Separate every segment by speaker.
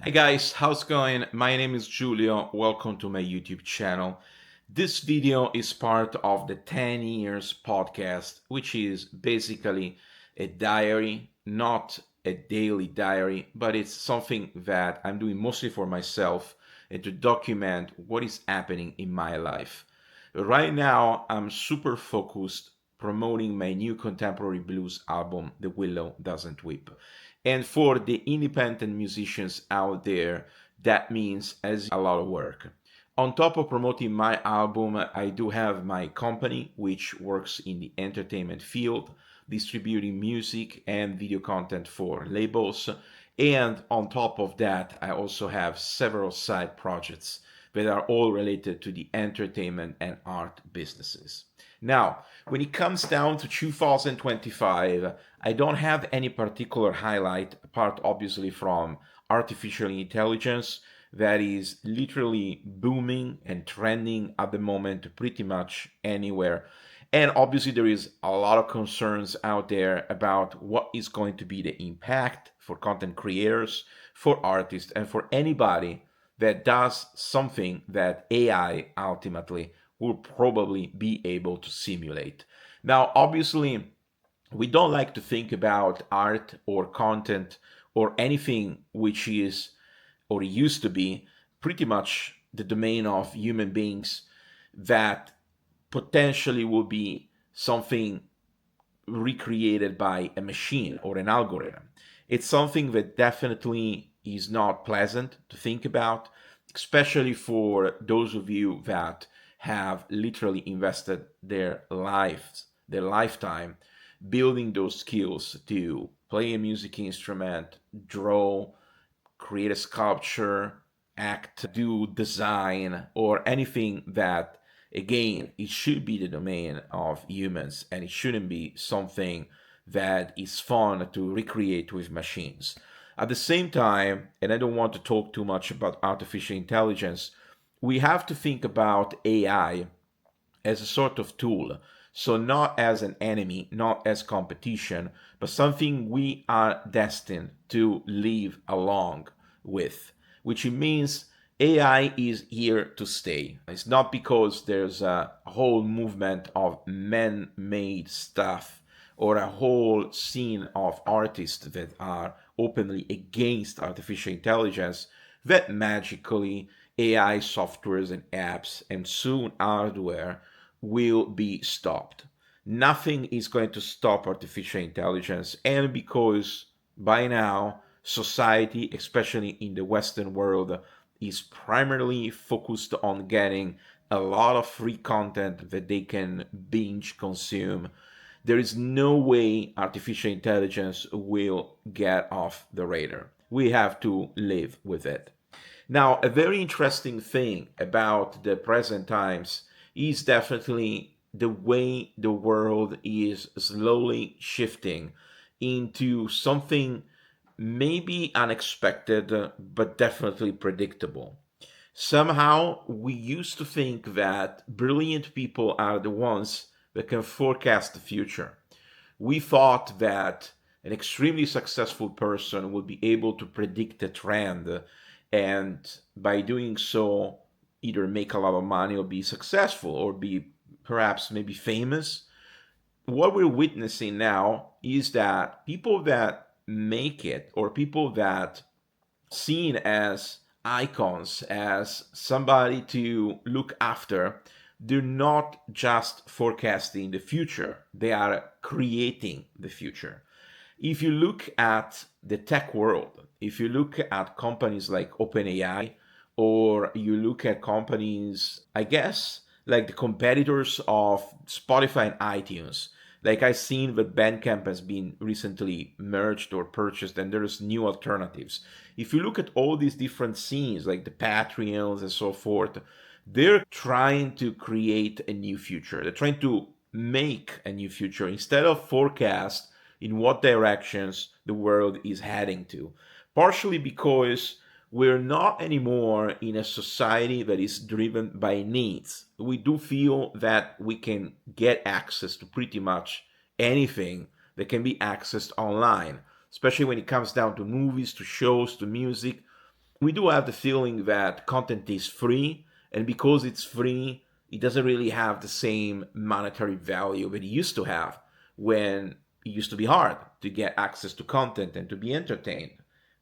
Speaker 1: Hey guys, how's it going? My name is Julyo. Welcome to my YouTube channel. This video is part of the 10 years podcast, which is basically a diary, not a daily diary, but it's something that I'm doing mostly for myself and to document what is happening in my life. Right now, I'm super focused promoting my new contemporary blues album, The Willow Doesn't Weep. And for the independent musicians out there, that means as a lot of work. On top of promoting my album, I do have my company, which works in the entertainment field, distributing music and video content for labels. And on top of that, I also have several side projects that are all related to the entertainment and art businesses. Now, when it comes down to 2025, I don't have any particular highlight, apart obviously from artificial intelligence that is literally booming and trending at the moment pretty much anywhere. And obviously, there is a lot of concerns out there about what is going to be the impact for content creators, for artists, and for anybody that does something that AI ultimately will probably be able to simulate. Now, obviously, we don't like to think about art or content or anything which is or used to be pretty much the domain of human beings that potentially will be something recreated by a machine or an algorithm. It's something that definitely is not pleasant to think about, especially for those of you that have literally invested their lives, their lifetime, building those skills to play a music instrument, draw, create a sculpture, act, do design, or anything that, again, it should be the domain of humans and it shouldn't be something that is fun to recreate with machines. At the same time, and I don't want to talk too much about artificial intelligence, we have to think about AI as a sort of tool. So, not as an enemy, not as competition, but something we are destined to live along with, which means AI is here to stay. It's not because there's a whole movement of man made stuff or a whole scene of artists that are openly against artificial intelligence that magically AI softwares and apps and soon hardware will be stopped. Nothing is going to stop artificial intelligence, and because by now society, especially in the Western world, is primarily focused on getting a lot of free content that they can binge consume, there is no way artificial intelligence will get off the radar. We have to live with it. Now, a very interesting thing about the present times is definitely the way the world is slowly shifting into something maybe unexpected, but definitely predictable. Somehow, we used to think that brilliant people are the ones that can forecast the future. We thought that an extremely successful person would be able to predict a trend and by doing so either make a lot of money or be successful or be perhaps maybe famous. What we're witnessing now is that people that make it or people that seen as icons, as somebody to look after, they're not just forecasting the future, they are creating the future. If you look at the tech world, if you look at companies like OpenAI, or you look at companies, I guess, like the competitors of Spotify and iTunes, like I've seen that Bandcamp has been recently merged or purchased, and there's new alternatives. If you look at all these different scenes, like the Patreons and so forth, they're trying to create a new future. They're trying to make a new future instead of forecast in what directions the world is heading to. Partially because we're not anymore in a society that is driven by needs. We do feel that we can get access to pretty much anything that can be accessed online, especially when it comes down to movies, to shows, to music. we do have the feeling that content is free, and because it's free, it doesn't really have the same monetary value that it used to have when it used to be hard to get access to content and to be entertained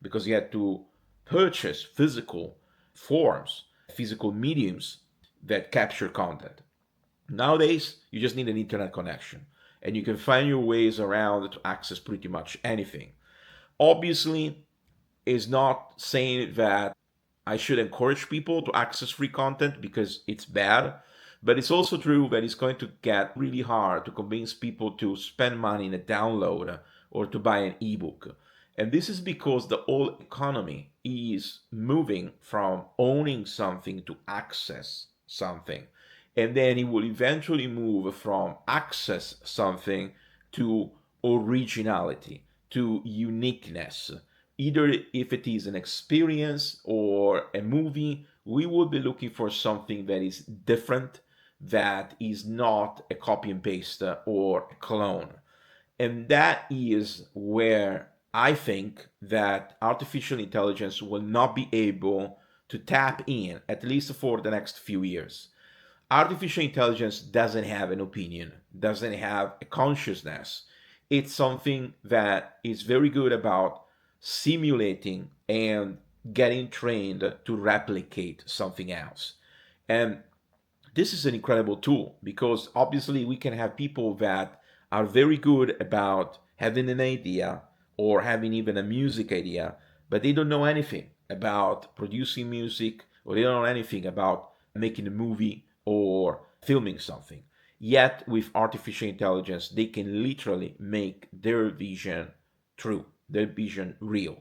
Speaker 1: because you had to purchase physical forms, physical mediums that capture content. Nowadays, you just need an internet connection and you can find your ways around to access pretty much anything. Obviously, is not saying that I should encourage people to access free content because it's bad, but it's also true that it's going to get really hard to convince people to spend money in a download or to buy an ebook. And this is because the whole economy is moving from owning something to access something. And then it will eventually move from access something to originality, to uniqueness. Either if it is an experience or a movie, we will be looking for something that is different, that is not a copy and paste or a clone. And that is where I think that artificial intelligence will not be able to tap in, at least for the next few years. Artificial intelligence doesn't have an opinion, doesn't have a consciousness. It's something that is very good about simulating and getting trained to replicate something else. And this is an incredible tool because obviously we can have people that are very good about having an idea or having even a music idea, but they don't know anything about producing music or they don't know anything about making a movie or filming something. Yet with artificial intelligence, they can literally make their vision true, their vision real.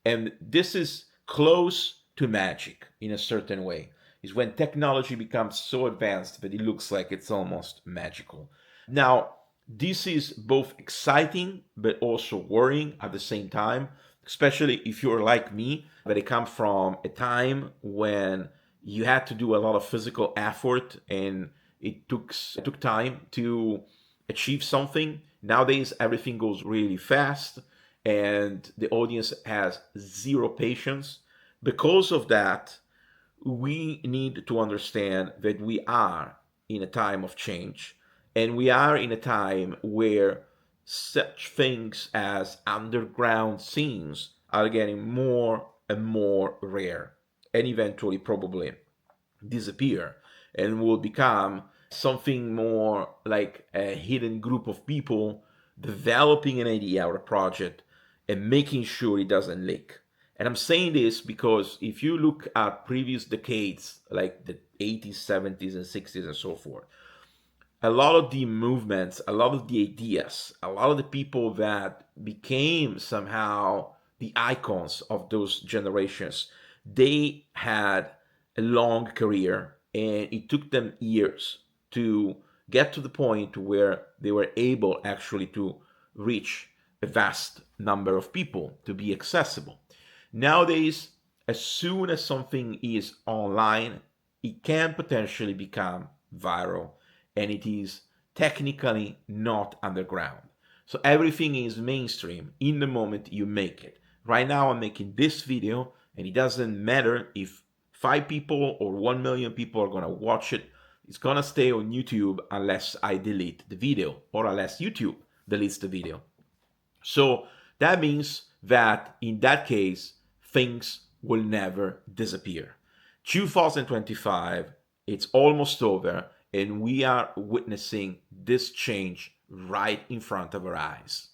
Speaker 1: And this is close to magic in a certain way. Is when technology becomes so advanced that it looks like it's almost magical. Now, this is both exciting but also worrying at the same time, especially if you're like me, that I come from a time when you had to do a lot of physical effort and it took time to achieve something. Nowadays, everything goes really fast and the audience has zero patience. Because of that, we need to understand that we are in a time of change and we are in a time where such things as underground scenes are getting more and more rare and eventually probably disappear and will become something more like a hidden group of people developing an idea or a project and making sure it doesn't leak. And I'm saying this because if you look at previous decades, like the 80s, 70s, and 60s, and so forth, a lot of the movements, a lot of the ideas, a lot of the people that became somehow the icons of those generations, they had a long career and it took them years to get to the point where they were able actually to reach a vast number of people, to be accessible. Nowadays, as soon as something is online, it can potentially become viral and it is technically not underground. So everything is mainstream in the moment you make it. Right now, I'm making this video, and it doesn't matter if 5 people or 1 million people are gonna watch it. It's gonna stay on YouTube unless I delete the video or unless YouTube deletes the video. So that means that in that case, things will never disappear. 2025, it's almost over, and we are witnessing this change right in front of our eyes.